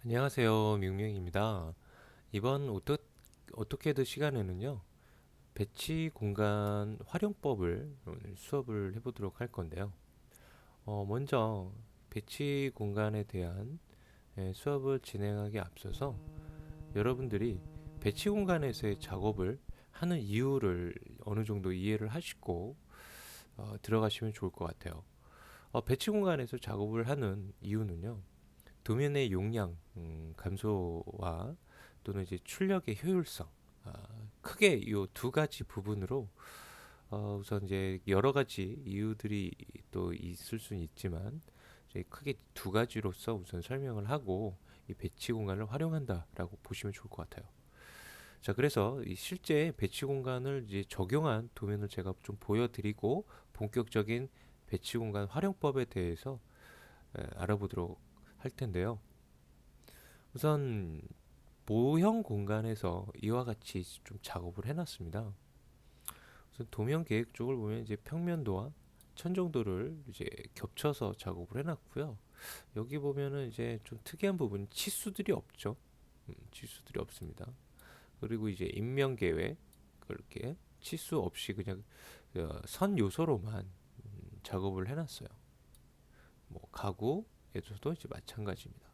안녕하세요. 밍밍입니다. 이번 어떻게드 시간에는요, 배치 공간 활용법을 오늘 수업을 해보도록 할 건데요. 먼저 배치 공간에 대한 수업을 진행하기 앞서서 여러분들이 배치 공간에서의 작업을 하는 이유를 어느 정도 이해를 하시고 들어가시면 좋을 것 같아요. 배치 공간에서 작업을 하는 이유는요, 도면의 용량 감소와 또는 이제 출력의 효율성, 아, 크게 이 두 가지 부분으로 우선 이제 여러 가지 이유들이 또 있을 수는 있지만 이제 크게 두 가지로서 우선 설명을 하고 이 배치 공간을 활용한다라고 보시면 좋을 것 같아요. 자, 그래서 이 실제 배치 공간을 이제 적용한 도면을 제가 좀 보여드리고 본격적인 배치 공간 활용법에 대해서 알아보도록 할 텐데요. 우선 모형 공간에서 이와 같이 좀 작업을 해놨습니다. 우선 도면 계획 쪽을 보면 이제 평면도와 천정도를 이제 겹쳐서 작업을 해놨고요. 여기 보면은 이제 좀 특이한 부분 치수들이 없죠. 치수들이 없습니다. 그리고 이제 인명 계획 그렇게 치수 없이 그냥 선 요소로만 작업을 해놨어요. 뭐 가구에서도 이제 마찬가지입니다.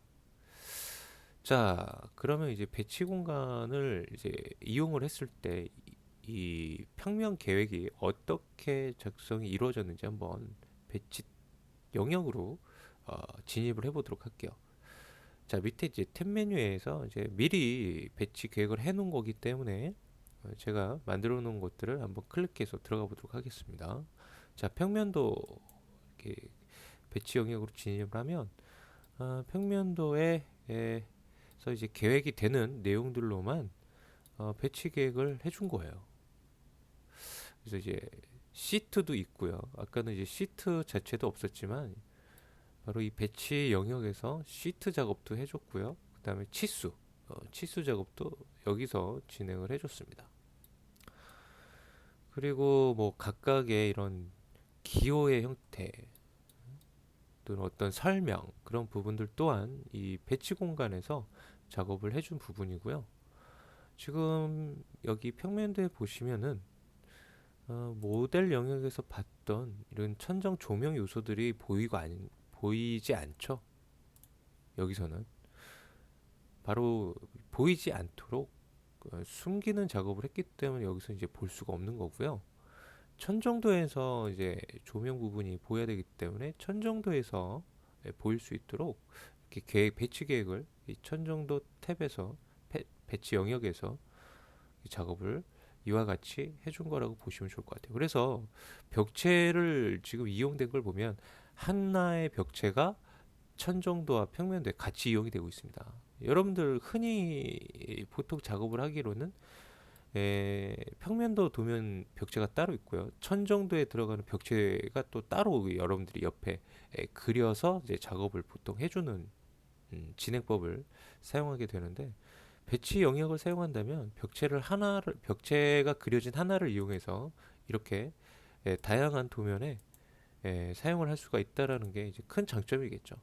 자, 그러면 이제 배치 공간을 이제 이용을 했을 때 이 평면 계획이 어떻게 작성이 이루어졌는지 한번 배치 영역으로 진입을 해보도록 할게요. 자, 밑에 이제 탭 메뉴에서 이제 미리 배치 계획을 해놓은 거기 때문에 제가 만들어 놓은 것들을 한번 클릭해서 들어가 보도록 하겠습니다. 자, 평면도 이렇게 배치 영역으로 진입을 하면 평면도에 서 이제 계획이 되는 내용들로만 배치 계획을 해준 거예요. 그래서 이제 시트도 있고요. 아까는 이제 시트 자체도 없었지만 바로 이 배치 영역에서 시트 작업도 해줬고요. 그 다음에 치수 작업도 여기서 진행을 해줬습니다. 그리고 뭐 각각의 이런 기호의 형태 또는 어떤 설명 그런 부분들 또한 이 배치 공간에서 작업을 해준 부분이고요. 지금 여기 평면도에 보시면은 모델 영역에서 봤던 이런 천정 조명 요소들이 보이지 않죠. 여기서는 바로 보이지 않도록 숨기는 작업을 했기 때문에 여기서 이제 볼 수가 없는 거고요. 천정도에서 이제 조명 부분이 보여야 되기 때문에 천정도에서 보일 수 있도록 이렇게 배치 계획을 이 천정도 탭에서 배치 영역에서 작업을 이와 같이 해준 거라고 보시면 좋을 것 같아요. 그래서 벽체를 지금 이용된 걸 보면 하나의 벽체가 천정도와 평면도에 같이 이용이 되고 있습니다. 여러분들 흔히 보통 작업을 하기로는 평면도 도면 벽체가 따로 있고요. 천정도에 들어가는 벽체가 또 따로 여러분들이 옆에 그려서 이제 작업을 보통 해주는 진행법을 사용하게 되는데 배치 영역을 사용한다면 벽체가 그려진 하나를 이용해서 이렇게 다양한 도면에 사용을 할 수가 있다라는 게 이제 큰 장점이겠죠.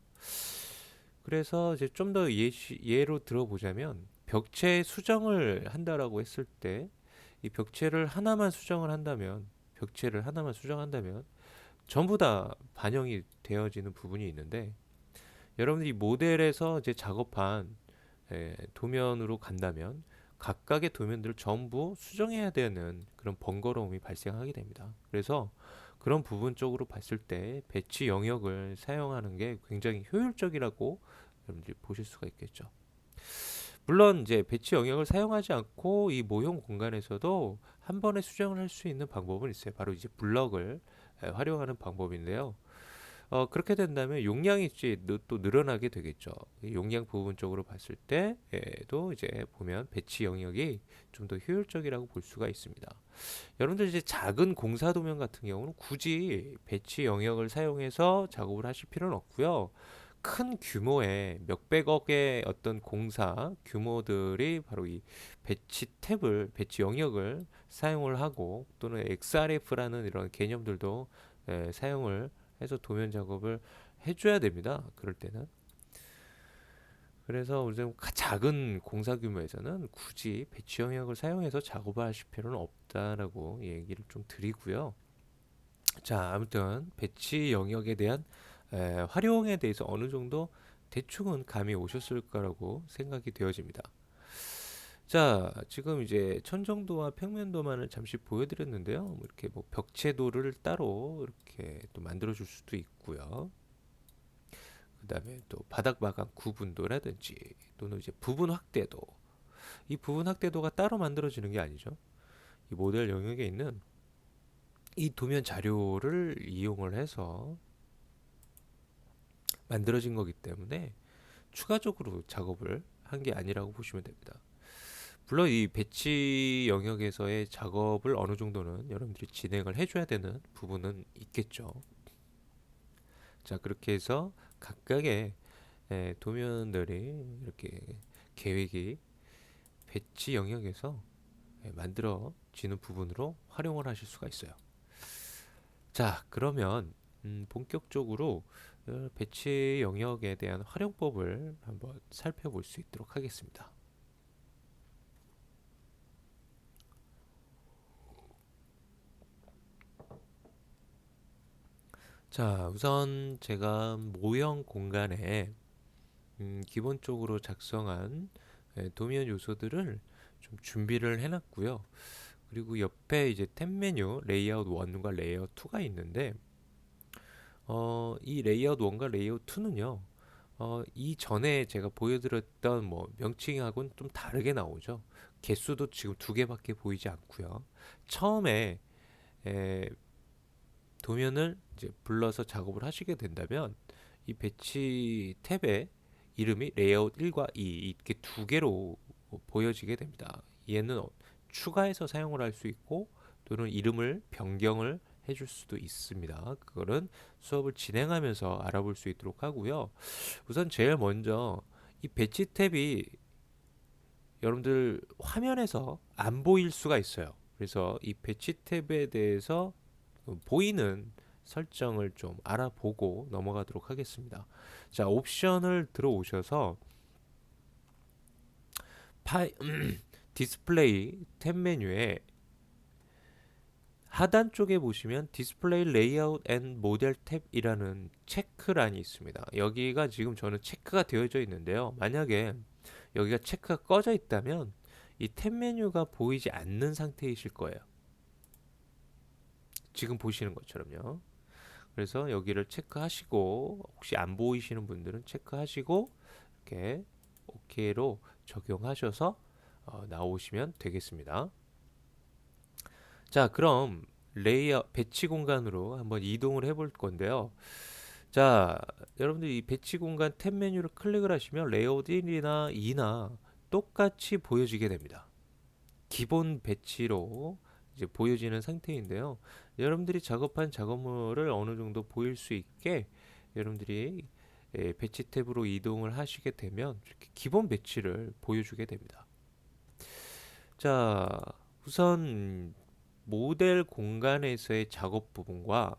그래서 이제 좀 더 예로 들어보자면 벽체 수정을 한다라고 했을 때 이 벽체를 하나만 수정한다면 전부 다 반영이 되어지는 부분이 있는데 여러분들이 모델에서 이제 작업한 도면으로 간다면 각각의 도면들을 전부 수정해야 되는 그런 번거로움이 발생하게 됩니다. 그래서 그런 부분 쪽으로 봤을 때 배치 영역을 사용하는 게 굉장히 효율적이라고 여러분들이 보실 수가 있겠죠. 물론 이제 배치 영역을 사용하지 않고 이 모형 공간에서도 한 번에 수정을 할 수 있는 방법은 있어요. 바로 이제 블럭을 활용하는 방법인데요. 그렇게 된다면 용량이 이제 또 늘어나게 되겠죠. 용량 부분 쪽으로 봤을 때도 이제 보면 배치 영역이 좀 더 효율적이라고 볼 수가 있습니다. 여러분들 이제 작은 공사 도면 같은 경우는 굳이 배치 영역을 사용해서 작업을 하실 필요는 없고요. 큰 규모의 몇백억의 어떤 공사 규모들이 바로 이 배치 영역을 사용을 하고 또는 XRF라는 이런 개념들도 사용을 해서 도면 작업을 해줘야 됩니다. 그럴 때는. 그래서 우선 작은 공사 규모에서는 굳이 배치 영역을 사용해서 작업을 하실 필요는 없다라고 얘기를 좀 드리고요. 자, 아무튼 배치 영역에 대한 활용에 대해서 어느 정도 대충은 감이 오셨을 거라고 생각이 되어집니다. 자, 지금 이제 천정도와 평면도만을 잠시 보여드렸는데요. 뭐 이렇게 뭐 벽체도를 따로 이렇게 또 만들어 줄 수도 있고요. 그 다음에 또 바닥 마감 구분도라든지 또는 이제 부분 확대도, 이 부분 확대도가 따로 만들어지는 게 아니죠. 이 모델 영역에 있는 이 도면 자료를 이용을 해서 만들어진 거기 때문에 추가적으로 작업을 한 게 아니라고 보시면 됩니다. 물론 이 배치 영역에서의 작업을 어느 정도는 여러분들이 진행을 해줘야 되는 부분은 있겠죠. 자, 그렇게 해서 각각의 도면들이 이렇게 계획이 배치 영역에서 만들어지는 부분으로 활용을 하실 수가 있어요. 자, 그러면 본격적으로 배치 영역에 대한 활용법을 한번 살펴볼 수 있도록 하겠습니다. 자, 우선 제가 모형 공간에 기본적으로 작성한 도면 요소들을 좀 준비를 해놨고요. 그리고 옆에 이제 탭 메뉴 레이아웃 1과 레이아웃 2가 있는데 이 레이아웃 1과 레이아웃 2는요. 이 전에 제가 보여드렸던 뭐 명칭하고는 좀 다르게 나오죠. 개수도 지금 두 개밖에 보이지 않고요. 처음에 에, 도면을 이제 불러서 작업을 하시게 된다면 이 배치 탭의 이름이 레이아웃 1과 2 이렇게 두 개로 보여지게 됩니다. 얘는 추가해서 사용을 할 수 있고 또는 이름을 변경을 해줄 수도 있습니다. 그거는 수업을 진행하면서 알아볼 수 있도록 하고요. 우선 제일 먼저 이 배치 탭이 여러분들 화면에서 안 보일 수가 있어요. 그래서 이 배치 탭에 대해서 보이는 설정을 좀 알아보고 넘어가도록 하겠습니다. 자, 옵션을 들어오셔서 디스플레이 탭 메뉴에 하단 쪽에 보시면 디스플레이 레이아웃 앤 모델 탭이라는 체크란이 있습니다. 여기가 지금 저는 체크가 되어져 있는데요. 만약에 여기가 체크가 꺼져 있다면 이 탭 메뉴가 보이지 않는 상태이실 거예요. 지금 보시는 것처럼요. 그래서 여기를 체크하시고 혹시 안 보이시는 분들은 체크하시고 이렇게 OK로 적용하셔서 나오시면 되겠습니다. 자, 그럼 레이아웃 배치 공간으로 한번 이동을 해볼 건데요. 자, 여러분들 이 배치 공간 탭 메뉴를 클릭을 하시면 레이아웃 1이나 2나 똑같이 보여지게 됩니다. 기본 배치로 이제 보여지는 상태인데요. 여러분들이 작업한 작업물을 어느 정도 보일 수 있게 여러분들이 배치 탭으로 이동을 하시게 되면 이렇게 기본 배치를 보여주게 됩니다. 자, 우선 모델 공간에서의 작업 부분과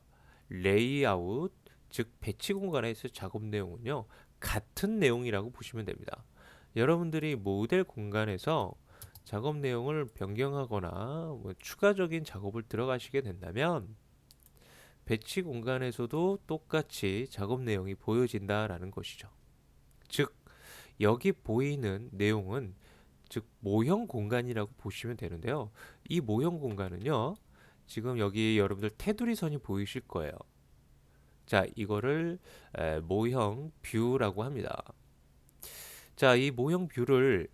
레이아웃, 즉 배치 공간에서의 작업 내용은요, 같은 내용이라고 보시면 됩니다. 여러분들이 모델 공간에서 작업 내용을 변경하거나 뭐 추가적인 작업을 들어가시게 된다면 배치 공간에서도 똑같이 작업 내용이 보여진다라는 것이죠. 즉 여기 보이는 내용은 즉 모형 공간이라고 보시면 되는데요. 이 모형 공간은요. 지금 여기 여러분들 테두리 선이 보이실 거예요. 자, 이거를 모형 뷰라고 합니다. 자, 이 모형 뷰를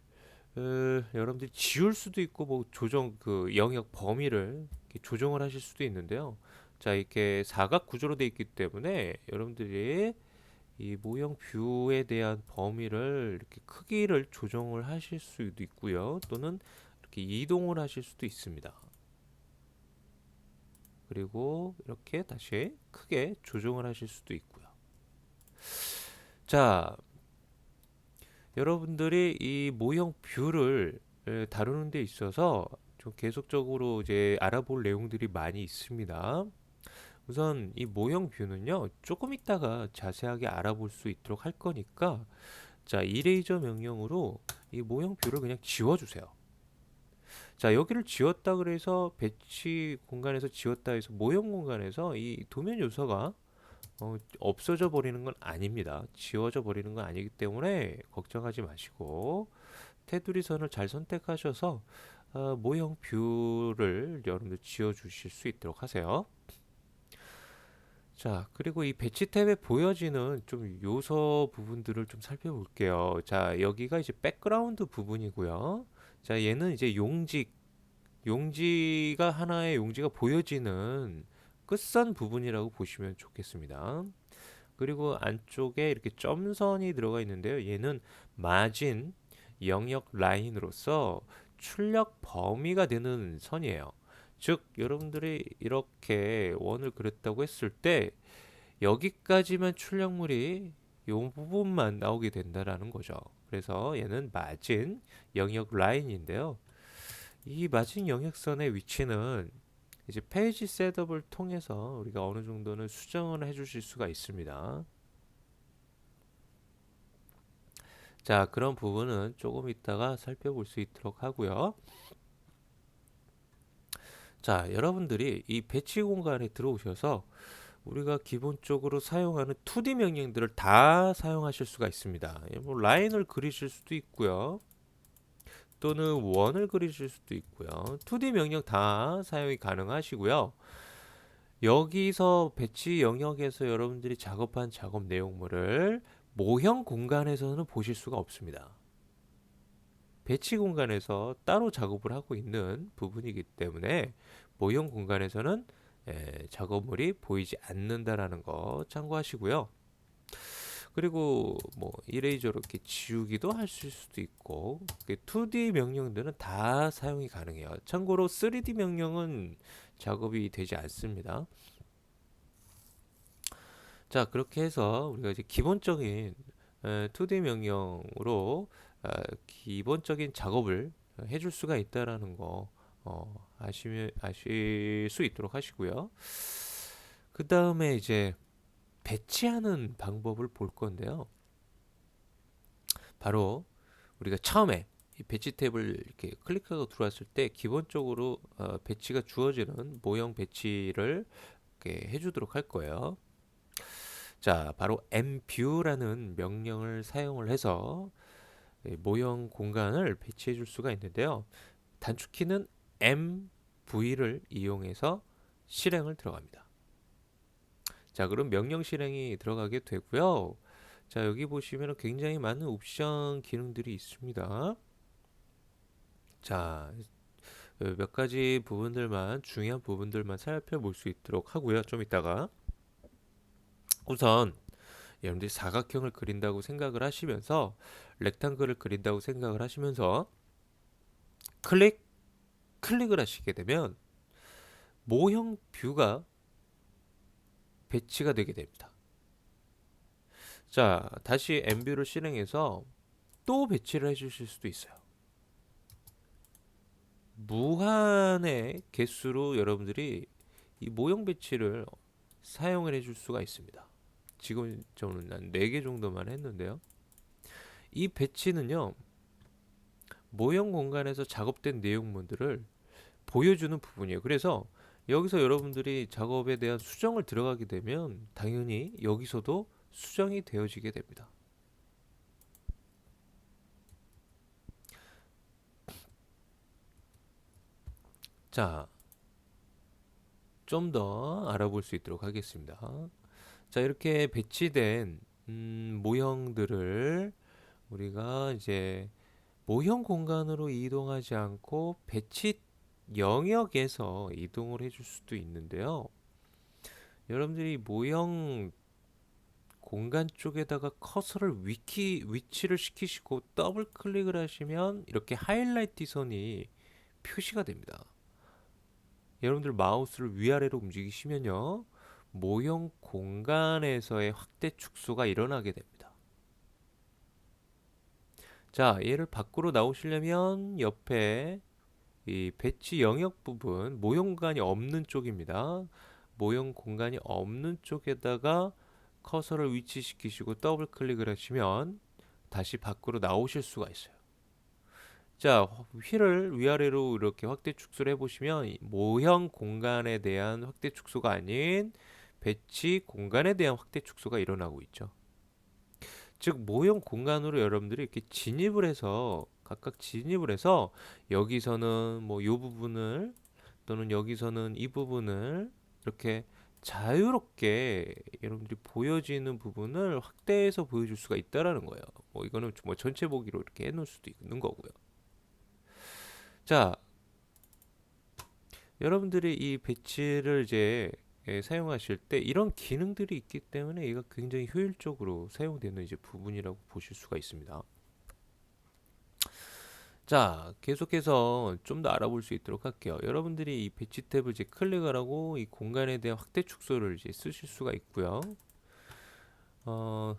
여러분들이 지울 수도 있고 뭐 조정 그 영역 범위를 이렇게 조정을 하실 수도 있는데요. 자, 이렇게 사각 구조로 되어 있기 때문에 여러분들이 이 모형 뷰에 대한 범위를 이렇게 크기를 조정을 하실 수도 있고요. 또는 이렇게 이동을 하실 수도 있습니다. 그리고 이렇게 다시 크게 조정을 하실 수도 있고요. 자, 여러분들이 이 모형 뷰를 다루는 데 있어서 좀 계속적으로 이제 알아볼 내용들이 많이 있습니다. 우선 이 모형 뷰는요, 조금 있다가 자세하게 알아볼 수 있도록 할 거니까 자, 이레이저 명령으로 이 모형 뷰를 그냥 지워주세요. 자, 여기를 지웠다 그래서 배치 공간에서 지웠다 해서 모형 공간에서 이 도면 요소가 없어져 버리는 건 아닙니다. 지워져 버리는 건 아니기 때문에 걱정하지 마시고 테두리 선을 잘 선택하셔서 모형 뷰를 여러분들 지워 주실 수 있도록 하세요. 자, 그리고 이 배치 탭에 보여지는 좀 요소 부분들을 좀 살펴볼게요. 자, 여기가 이제 백그라운드 부분이고요. 자, 얘는 이제 용지가 하나의 용지가 보여지는 끝선 부분이라고 보시면 좋겠습니다. 그리고 안쪽에 이렇게 점선이 들어가 있는데요. 얘는 마진 영역 라인으로서 출력 범위가 되는 선이에요. 즉, 여러분들이 이렇게 원을 그렸다고 했을 때 여기까지만 출력물이 이 부분만 나오게 된다라는 거죠. 그래서 얘는 마진 영역 라인인데요. 이 마진 영역선의 위치는 이제 페이지 셋업을 통해서 우리가 어느 정도는 수정을 해 주실 수가 있습니다. 자, 그런 부분은 조금 이따가 살펴볼 수 있도록 하고요. 자, 여러분들이 이 배치 공간에 들어오셔서 우리가 기본적으로 사용하는 2D 명령들을 다 사용하실 수가 있습니다. 뭐 라인을 그리실 수도 있고요. 또는 원을 그리실 수도 있고요. 2D 명령 다 사용이 가능하시고요. 여기서 배치 영역에서 여러분들이 작업한 작업 내용물을 모형 공간에서는 보실 수가 없습니다. 배치 공간에서 따로 작업을 하고 있는 부분이기 때문에 모형 공간에서는 작업물이 보이지 않는다라는 거 참고하시고요. 그리고 뭐 이레이저로 이렇게 지우기도 하실 수도 있고 2D 명령들은 다 사용이 가능해요. 참고로 3D 명령은 작업이 되지 않습니다. 자, 그렇게 해서 우리가 이제 기본적인 2D 명령으로 기본적인 작업을 해줄 수가 있다라는 거 아실 수 있도록 하시고요. 그 다음에 이제 배치하는 방법을 볼 건데요. 바로 우리가 처음에 이 배치 탭을 이렇게 클릭하고 들어왔을 때 기본적으로 배치가 주어지는 모형 배치를 이렇게 해주도록 할 거예요. 자, 바로 mview라는 명령을 사용을 해서 모형 공간을 배치해 줄 수가 있는데요. 단축키는 mv를 이용해서 실행을 들어갑니다. 자, 그럼 명령 실행이 들어가게 되고요. 자, 여기 보시면 굉장히 많은 옵션 기능들이 있습니다. 자, 몇 가지 부분들만 중요한 부분들만 살펴볼 수 있도록 하고요. 좀 이따가 우선 여러분들이 사각형을 그린다고 생각을 하시면서 렉탱글을 그린다고 생각을 하시면서 클릭을 하시게 되면 모형 뷰가 배치가 되게 됩니다. 자, 다시 엠뷰를 실행해서 또 배치를 해주실 수도 있어요. 무한의 개수로 여러분들이 이 모형 배치를 사용을 해줄 수가 있습니다. 지금 저는 한 4개 정도만 했는데요. 이 배치는요, 모형 공간에서 작업된 내용물들을 보여주는 부분이에요. 그래서 여기서 여러분들이 작업에 대한 수정을 들어가게 되면 당연히 여기서도 수정이 되어지게 됩니다. 자, 좀 더 알아볼 수 있도록 하겠습니다. 자, 이렇게 배치된 모형들을 우리가 이제 모형 공간으로 이동하지 않고 배치 영역에서 이동을 해줄 수도 있는데요. 여러분들이 모형 공간 쪽에다가 커서를 위치를 시키시고 더블 클릭을 하시면 이렇게 하이라이트 선이 표시가 됩니다. 여러분들 마우스를 위아래로 움직이시면요. 모형 공간에서의 확대 축소가 일어나게 됩니다. 자, 얘를 밖으로 나오시려면 옆에 이 배치 영역 부분, 모형 공간이 없는 쪽입니다. 모형 공간이 없는 쪽에다가 커서를 위치시키시고 더블 클릭을 하시면 다시 밖으로 나오실 수가 있어요. 자, 휠을 위아래로 이렇게 확대 축소를 해보시면 이 모형 공간에 대한 확대 축소가 아닌 배치 공간에 대한 확대 축소가 일어나고 있죠. 즉 모형 공간으로 여러분들이 이렇게 진입을 해서 각각 진입을 해서 여기서는 뭐 요 부분을 또는 여기서는 이 부분을 이렇게 자유롭게 여러분들이 보여지는 부분을 확대해서 보여줄 수가 있다라는 거예요. 뭐 이거는 뭐 전체 보기로 이렇게 해놓을 수도 있는 거고요. 자, 여러분들이 이 배치를 이제 사용하실 때 이런 기능들이 있기 때문에 얘가 굉장히 효율적으로 사용되는 이제 부분이라고 보실 수가 있습니다. 자, 계속해서 좀 더 알아볼 수 있도록 할게요. 여러분들이 이 배치 탭을 이제 클릭을 하고 이 공간에 대한 확대 축소를 이제 쓰실 수가 있고요.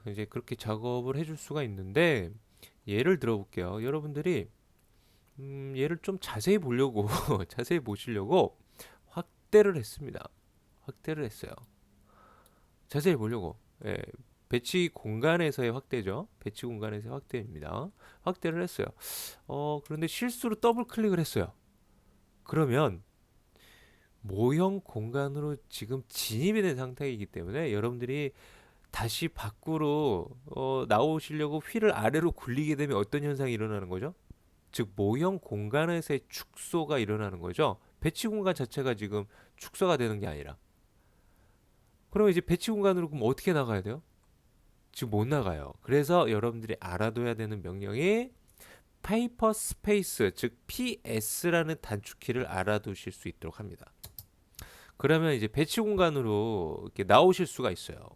이제 그렇게 작업을 해줄 수가 있는데 예를 들어 볼게요. 여러분들이 얘를 좀 자세히 보려고 자세히 보시려고 확대를 했습니다. 확대를 했어요. 자세히 보려고. 예, 배치 공간에서의 확대죠. 배치 공간에서의 확대입니다. 확대를 했어요. 그런데 실수로 더블 클릭을 했어요. 그러면 모형 공간으로 지금 진입이 된 상태이기 때문에 여러분들이 다시 밖으로 나오시려고 휠을 아래로 굴리게 되면 어떤 현상이 일어나는 거죠? 즉 모형 공간에서의 축소가 일어나는 거죠. 배치 공간 자체가 지금 축소가 되는 게 아니라. 그러면 이제 배치 공간으로 그럼 어떻게 나가야 돼요? 지금 못 나가요. 그래서 여러분들이 알아둬야 되는 명령이 paper space, 즉 PS라는 단축키를 알아두실 수 있도록 합니다. 그러면 이제 배치 공간으로 이렇게 나오실 수가 있어요.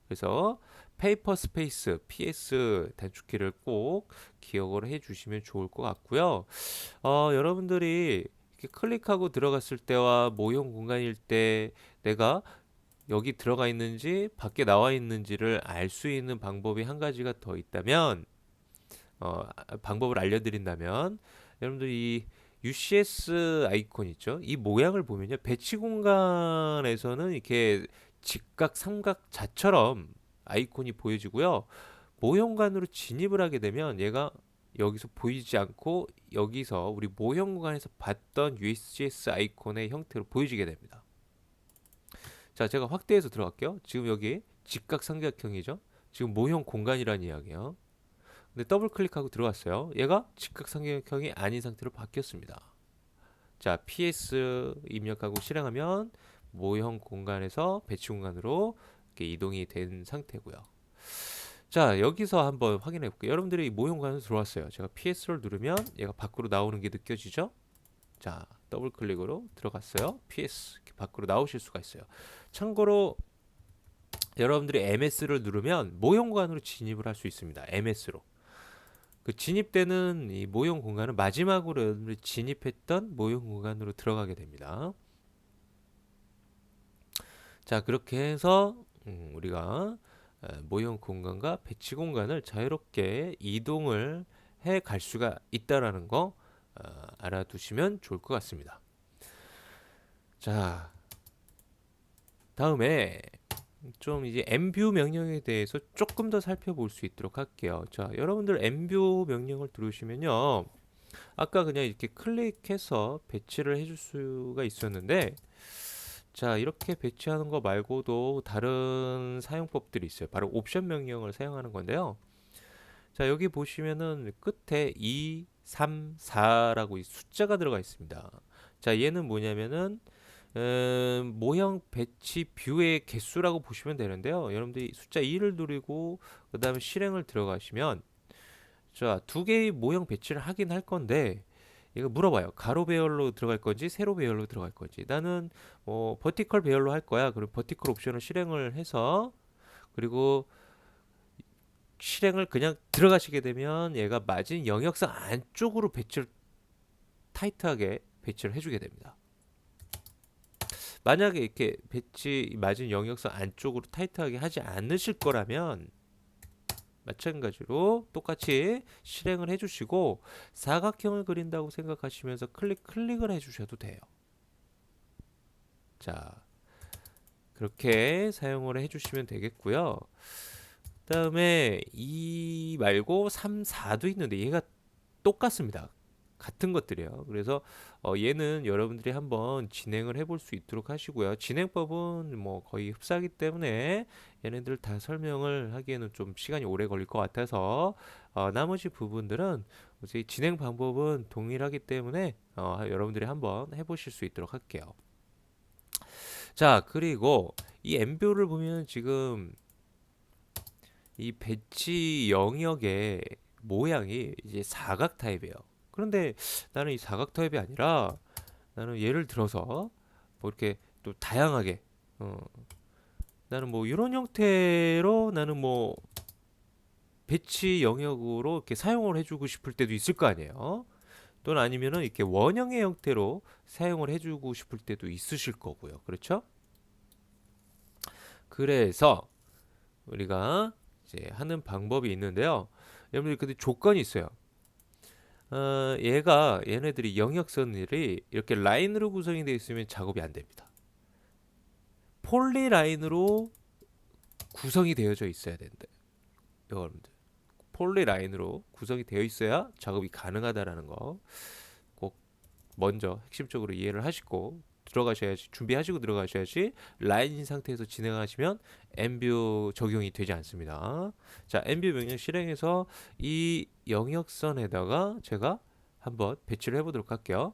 그래서 paper space, PS 단축키를 꼭 기억을 해주시면 좋을 것 같고요. 여러분들이 이렇게 클릭하고 들어갔을 때와 모형 공간일 때 내가 여기 들어가 있는지 밖에 나와 있는지를 알 수 있는 방법이 한 가지가 더 있다면 방법을 알려드린다면 여러분들이 이 UCS 아이콘 있죠? 이 모양을 보면요. 배치 공간에서는 이렇게 직각 삼각자처럼 아이콘이 보여지고요. 모형관으로 진입을 하게 되면 얘가 여기서 보이지 않고 여기서 우리 모형 공간에서 봤던 UCS 아이콘의 형태로 보여지게 됩니다. 자, 제가 확대해서 들어갈게요. 지금 여기 직각 삼각형이죠. 지금 모형 공간이라는 이야기예요. 근데 더블 클릭하고 들어갔어요. 얘가 직각 삼각형이 아닌 상태로 바뀌었습니다. 자, PS 입력하고 실행하면 모형 공간에서 배치 공간으로 이렇게 이동이 된 상태고요. 자, 여기서 한번 확인해 볼게요. 여러분들이 모형 공간으로 들어왔어요. 제가 PS를 누르면 얘가 밖으로 나오는 게 느껴지죠? 자, 더블 클릭으로 들어갔어요. PS 이렇게 밖으로 나오실 수가 있어요. 참고로 여러분들이 MS를 누르면 모형 공간으로 진입을 할 수 있습니다. MS로. 그 진입되는 이 모형 공간은 마지막으로 여러분들이 진입했던 모형 공간으로 들어가게 됩니다. 자, 그렇게 해서 우리가 모형 공간과 배치 공간을 자유롭게 이동을 해 갈 수가 있다라는 거 알아두시면 좋을 것 같습니다. 자, 다음에 좀 이제 엠뷰 명령에 대해서 조금 더 살펴볼 수 있도록 할게요. 자, 여러분들 엠뷰 명령을 들으시면요. 아까 그냥 이렇게 클릭해서 배치를 해줄 수가 있었는데 자, 이렇게 배치하는 거 말고도 다른 사용법들이 있어요. 바로 옵션 명령을 사용하는 건데요. 자, 여기 보시면은 끝에 2, 3, 4라고 숫자가 들어가 있습니다. 자, 얘는 뭐냐면은 모형 배치 뷰의 개수라고 보시면 되는데요. 여러분들이 숫자 2를 누르고 그 다음에 실행을 들어가시면 자, 두 개의 모형 배치를 하긴 할 건데 이거 물어봐요. 가로 배열로 들어갈 건지 세로 배열로 들어갈 건지. 나는 버티컬 배열로 할 거야. 그럼 버티컬 옵션을 실행을 해서 그리고 실행을 그냥 들어가시게 되면 얘가 마진 영역상 안쪽으로 배치를 타이트하게 배치를 해주게 됩니다. 만약에 이렇게 배치 마진 영역상 안쪽으로 타이트하게 하지 않으실 거라면 마찬가지로 똑같이 실행을 해주시고 사각형을 그린다고 생각하시면서 클릭을 해주셔도 돼요. 자, 그렇게 사용을 해주시면 되겠고요. 그다음에 2 말고 3, 4도 있는데 얘가 똑같습니다. 같은 것들이에요. 그래서 얘는 여러분들이 한번 진행을 해볼 수 있도록 하시고요. 진행법은 뭐 거의 흡사하기 때문에 얘네들 다 설명을 하기에는 좀 시간이 오래 걸릴 것 같아서 나머지 부분들은 이제 진행 방법은 동일하기 때문에 여러분들이 한번 해보실 수 있도록 할게요. 자, 그리고 이 엠뷰를 보면 지금 이 배치 영역의 모양이 이제 사각 타입이에요. 그런데 나는 이 사각 타입이 아니라 나는 예를 들어서 뭐 이렇게 또 다양하게 나는 뭐 이런 형태로 나는 뭐 배치 영역으로 이렇게 사용을 해주고 싶을 때도 있을 거 아니에요. 또는 아니면은 이렇게 원형의 형태로 사용을 해주고 싶을 때도 있으실 거고요. 그렇죠? 그래서 우리가 이제 하는 방법이 있는데요. 여러분들 근데 조건이 있어요. 얘네들이 영역선들이 이렇게 라인으로 구성이 되어 있으면 작업이 안 됩니다. 폴리라인으로 구성이 되어져 있어야 된다. 여러분들. 폴리라인으로 구성이 되어 있어야 작업이 가능하다라는 거 꼭 먼저 핵심적으로 이해를 하시고 들어가셔야지 준비하시고 들어가셔야지 라인인 상태에서 진행하시면 엠뷰 적용이 되지 않습니다. 자, 엠뷰 명령 실행해서 이 영역선에다가 제가 한번 배치를 해보도록 할게요.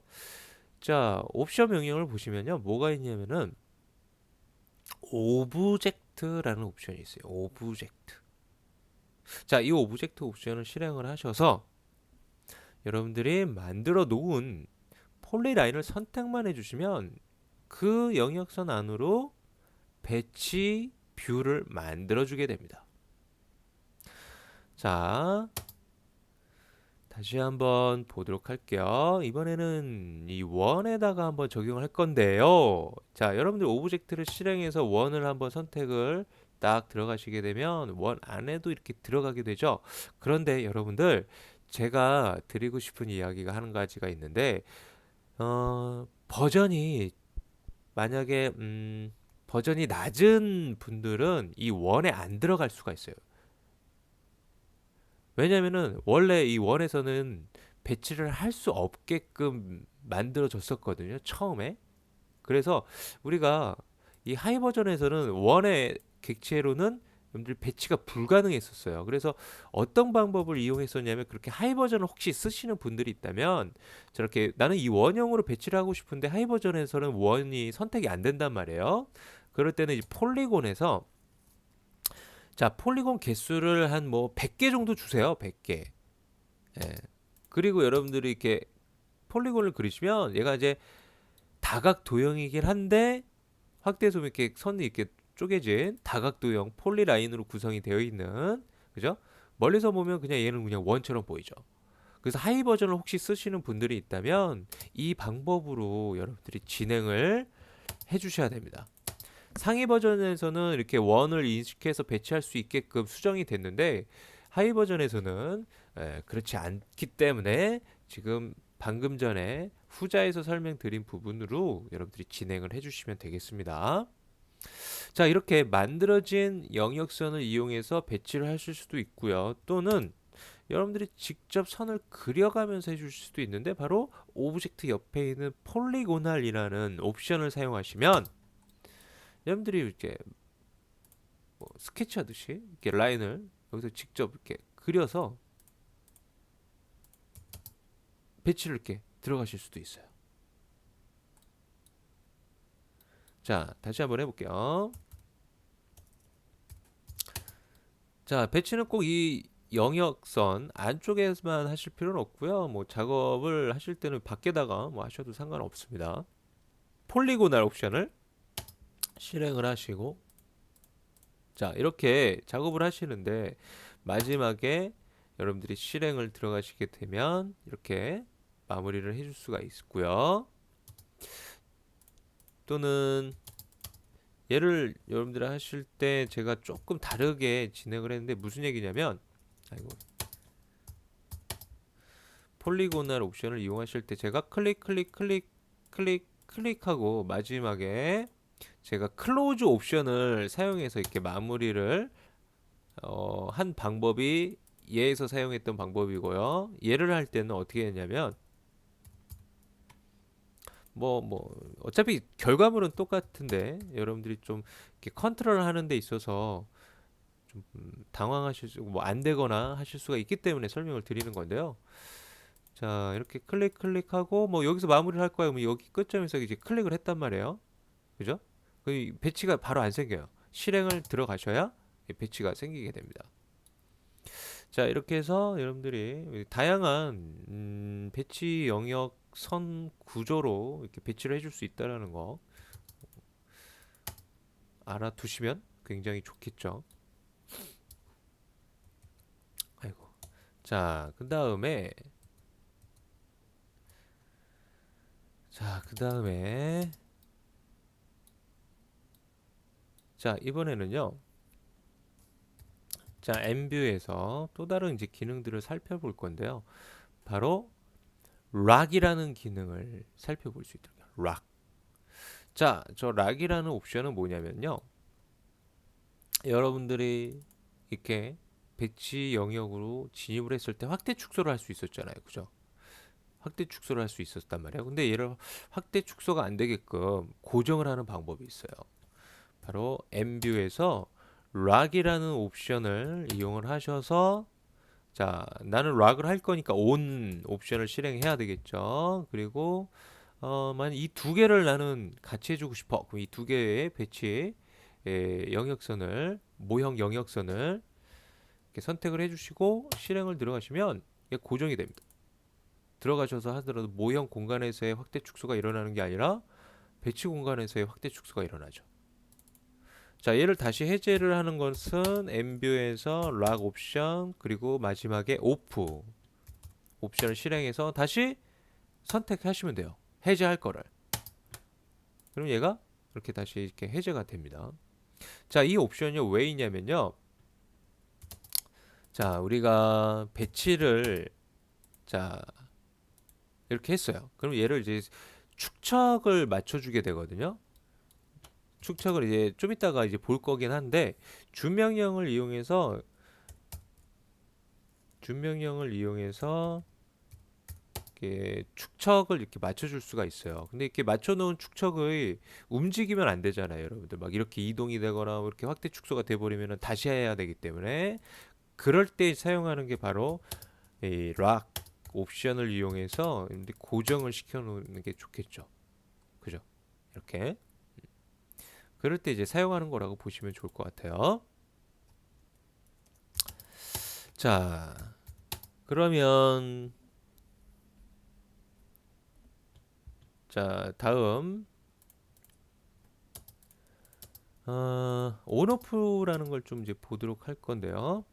자, 옵션 명령을 보시면요. 뭐가 있냐면은 오브젝트라는 옵션이 있어요. 오브젝트. 자, 이 오브젝트 옵션을 실행을 하셔서 여러분들이 만들어 놓은 폴리라인을 선택만 해주시면 그 영역선 안으로 배치 뷰를 만들어 주게 됩니다. 자, 다시 한번 보도록 할게요. 이번에는 이 원에다가 한번 적용을 할 건데요. 자, 여러분들 오브젝트를 실행해서 원을 한번 선택을 딱 들어가시게 되면 원 안에도 이렇게 들어가게 되죠. 그런데 여러분들 제가 드리고 싶은 이야기가 한 가지가 있는데 버전이 만약에 버전이 낮은 분들은 이 원에 안 들어갈 수가 있어요. 왜냐면은 원래 이 원에서는 배치를 할 수 없게끔 만들어졌었거든요. 처음에. 그래서 우리가 이 하이 버전에서는 원의 객체로는 여러분들 배치가 불가능했었어요. 그래서 어떤 방법을 이용했었냐면 그렇게 하이 버전을 혹시 쓰시는 분들이 있다면 저렇게 나는 이 원형으로 배치를 하고 싶은데 하이 버전에서는 원이 선택이 안 된단 말이에요. 그럴 때는 이 폴리곤에서 자, 폴리곤 개수를 한 뭐 100개 정도 주세요. 100개. 예. 그리고 여러분들이 이렇게 폴리곤을 그리시면 얘가 이제 다각 도형이긴 한데 확대 소면 이렇게 선이 이렇게 쪼개진 다각 도형 폴리라인으로 구성이 되어 있는 그죠? 멀리서 보면 그냥 얘는 그냥 원처럼 보이죠. 그래서 하이 버전을 혹시 쓰시는 분들이 있다면 이 방법으로 여러분들이 진행을 해 주셔야 됩니다. 상위 버전에서는 이렇게 원을 인식해서 배치할 수 있게끔 수정이 됐는데 하위 버전에서는 그렇지 않기 때문에 지금 방금 전에 후자에서 설명드린 부분으로 여러분들이 진행을 해주시면 되겠습니다. 자, 이렇게 만들어진 영역선을 이용해서 배치를 하실 수도 있고요. 또는 여러분들이 직접 선을 그려가면서 해주실 수도 있는데 바로 오브젝트 옆에 있는 폴리고날이라는 옵션을 사용하시면 여러분들이 이렇게 뭐 스케치하듯이 이렇게 라인을 여기서 직접 이렇게 그려서 배치를 이렇게 들어가실 수도 있어요. 자, 다시 한번 해볼게요. 자, 배치는 꼭 이 영역선 안쪽에만 하실 필요는 없고요. 뭐 작업을 하실 때는 밖에다가 뭐 하셔도 상관없습니다. 폴리고날 옵션을 실행을 하시고 자, 이렇게 작업을 하시는데 마지막에 여러분들이 실행을 들어가시게 되면 이렇게 마무리를 해줄 수가 있고요. 또는 얘를 여러분들이 하실 때 제가 조금 다르게 진행을 했는데 무슨 얘기냐면 아이고 폴리고널 옵션을 이용하실 때 제가 클릭하고 마지막에 제가 클로즈 옵션을 사용해서 이렇게 마무리를 한 방법이 얘에서 사용했던 방법이고요. 얘를 할 때는 어떻게 했냐면 어차피 결과물은 똑같은데 여러분들이 좀 이렇게 컨트롤 하는 데 있어서 좀 당황하실 수, 뭐 안 되거나 하실 수가 있기 때문에 설명을 드리는 건데요. 자, 이렇게 클릭하고 뭐 여기서 마무리를 할 거예요. 뭐 여기 끝점에서 이제 클릭을 했단 말이에요. 그죠? 그 배치가 바로 안 생겨요. 실행을 들어가셔야 배치가 생기게 됩니다. 자, 이렇게 해서 여러분들이 다양한 배치 영역 선 구조로 이렇게 배치를 해줄 수 있다라는 거 알아두시면 굉장히 좋겠죠. 아이고. 자, 그 다음에 자, 이번에는요. 자, 엠뷰에서 또 다른 이제 기능들을 살펴볼 건데요. 바로 락이라는 기능을 살펴볼 수 있도록 해요. 락. 자, 저 락이라는 옵션은 뭐냐면요. 여러분들이 이렇게 배치 영역으로 진입을 했을 때 확대 축소를 할 수 있었잖아요. 그죠? 확대 축소를 할 수 있었단 말이에요. 근데 얘를 확대 축소가 안 되게끔 고정을 하는 방법이 있어요. 바로 엠뷰에서 락이라는 옵션을 이용을 하셔서 자, 나는 락을 할 거니까 on 옵션을 실행해야 되겠죠. 그리고 만약 이 두 개를 나는 같이 해주고 싶어. 그럼 이 두 개의 배치 영역선을 모형 영역선을 이렇게 선택을 해주시고 실행을 들어가시면 이게 고정이 됩니다. 들어가셔서 하더라도 모형 공간에서의 확대 축소가 일어나는 게 아니라 배치 공간에서의 확대 축소가 일어나죠. 자, 얘를 다시 해제를 하는 것은 엠뷰에서 락 옵션 그리고 마지막에 오프 옵션을 실행해서 다시 선택하시면 돼요. 해제할 거를. 그럼 얘가 이렇게 다시 이렇게 해제가 됩니다. 자, 이 옵션이 왜 있냐면요. 자, 우리가 배치를 자, 이렇게 했어요. 그럼 얘를 이제 축척을 맞춰주게 되거든요. 축척을 이제 좀 이따가 이제 볼 거긴 한데 준 명령을 이용해서 이렇게 축척을 이렇게 맞춰줄 수가 있어요. 근데 이렇게 맞춰놓은 축척의 움직이면 안 되잖아요, 여러분들. 막 이렇게 이동이 되거나 뭐 이렇게 확대 축소가 돼버리면 다시 해야 되기 때문에 그럴 때 사용하는 게 바로 이 락 옵션을 이용해서 고정을 시켜놓는 게 좋겠죠. 그죠? 이렇게 그럴 때 이제 사용하는 거라고 보시면 좋을 것 같아요. 자, 그러면 자, 다음 온오프라는 걸 좀 이제 보도록 할 건데요.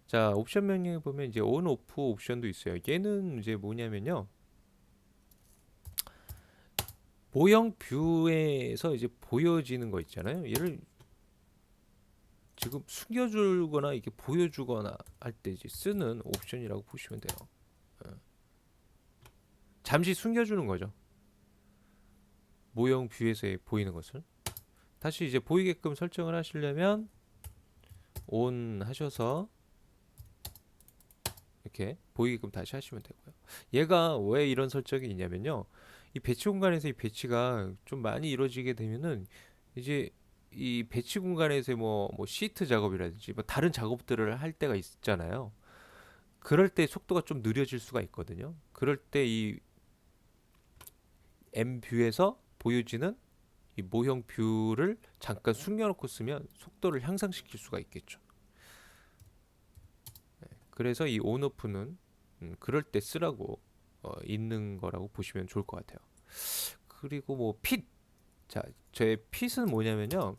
자, 옵션 명령에 보면 이제 온오프 옵션도 있어요. 얘는 이제 뭐냐면요. 모형 뷰에서 이제 보여지는 거 있잖아요. 얘를 지금 숨겨주거나 이렇게 보여주거나 할 때 이제 쓰는 옵션이라고 보시면 돼요. 잠시 숨겨주는 거죠. 모형 뷰에서 보이는 것을 다시 이제 보이게끔 설정을 하시려면 온 하셔서 이렇게 보이게끔 다시 하시면 되고요. 얘가 왜 이런 설정이 있냐면요. 이 배치 공간에서 이 배치가 좀 많이 이루어지게 되면은 이제 이 배치 공간에서 뭐 시트 작업이라든지 뭐 다른 작업들을 할 때가 있잖아요. 그럴 때 속도가 좀 느려질 수가 있거든요. 그럴 때 이 M 뷰에서 보여지는 이 모형 뷰를 잠깐 숨겨놓고 쓰면 속도를 향상시킬 수가 있겠죠. 그래서 이 온오프는 그럴 때 쓰라고 있는 거라고 보시면 좋을 것 같아요. 그리고 뭐 핏, 자, 제 핏은 뭐냐면요.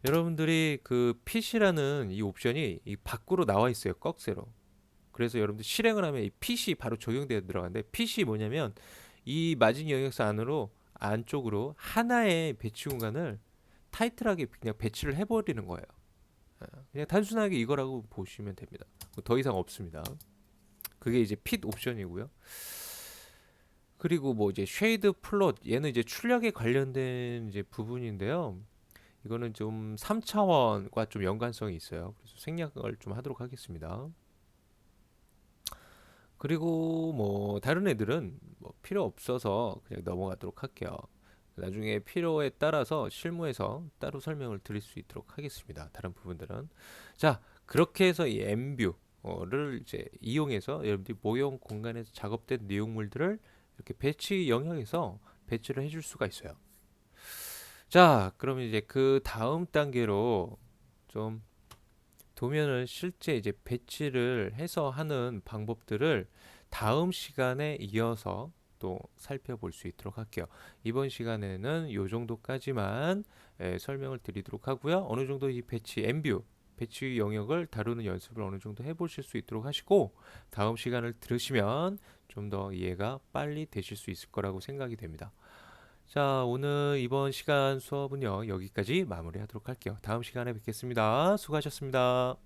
여러분들이 그 핏이라는 이 옵션이 이 밖으로 나와 있어요. 꺽쇠로. 그래서 여러분들 실행을 하면 이 핏이 바로 적용되어 들어가는데 핏이 뭐냐면 이 마진 영역사 안으로 안쪽으로 하나의 배치 공간을 타이트하게 그냥 배치를 해버리는 거예요. 그냥 단순하게 이거라고 보시면 됩니다. 더 이상 없습니다. 그게 이제 핏 옵션이고요. 그리고 뭐 이제 쉐이드 플롯 얘는 이제 출력에 관련된 이제 부분인데요. 이거는 좀 3차원과 좀 연관성이 있어요. 그래서 생략을 좀 하도록 하겠습니다. 그리고 뭐 다른 애들은 뭐 필요 없어서 그냥 넘어가도록 할게요. 나중에 필요에 따라서 실무에서 따로 설명을 드릴 수 있도록 하겠습니다. 다른 부분들은. 자, 그렇게 해서 이 엠뷰를 이제 이용해서 여러분들이 모형 공간에서 작업된 내용물들을 이렇게 배치 영역에서 배치를 해줄 수가 있어요. 자, 그러면 이제 그 다음 단계로 좀 도면을 실제 이제 배치를 해서 하는 방법들을 다음 시간에 이어서 또 살펴볼 수 있도록 할게요. 이번 시간에는 이 정도까지만 설명을 드리도록 하고요. 어느 정도 이 배치 엠뷰 배치 영역을 다루는 연습을 어느 정도 해보실 수 있도록 하시고 다음 시간을 들으시면 좀 더 이해가 빨리 되실 수 있을 거라고 생각이 됩니다. 자, 오늘 이번 시간 수업은요, 여기까지 마무리하도록 할게요. 다음 시간에 뵙겠습니다. 수고하셨습니다.